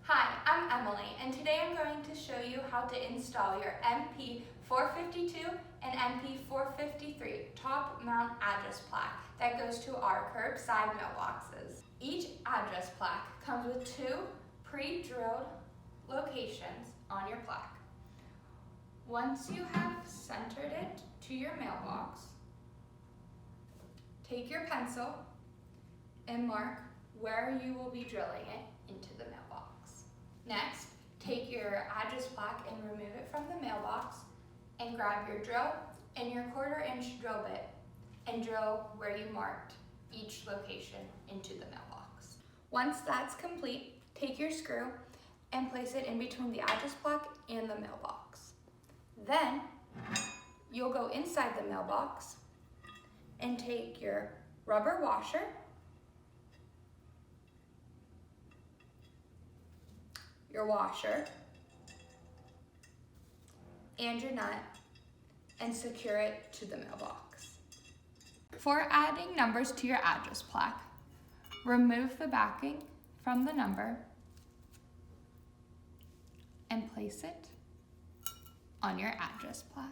Hi, I'm Emily, and today I'm going to show you how to install your MP452 and MP453 top mount address plaque that goes to our curbside mailboxes. Each address plaque comes with two pre-drilled locations on your plaque. Once you have centered it to your mailbox, take your pencil and mark where you will be drilling it into the mailbox. Next, take your address plaque and remove it from the mailbox and grab your drill and your 1/4-inch drill bit and drill where you marked each location into the mailbox. Once that's complete, take your screw and place it in between the address plaque and the mailbox. Then, you'll go inside the mailbox and take your rubber washer and your nut and secure it to the mailbox. For adding numbers to your address plaque, remove the backing from the number and place it on your address plaque.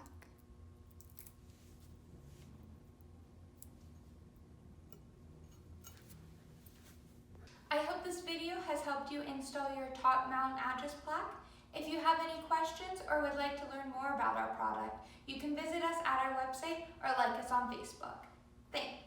I hope this video has helped you install your top mount address plaque. If you have any questions or would like to learn more about our product, you can visit us at our website or like us on Facebook. Thanks.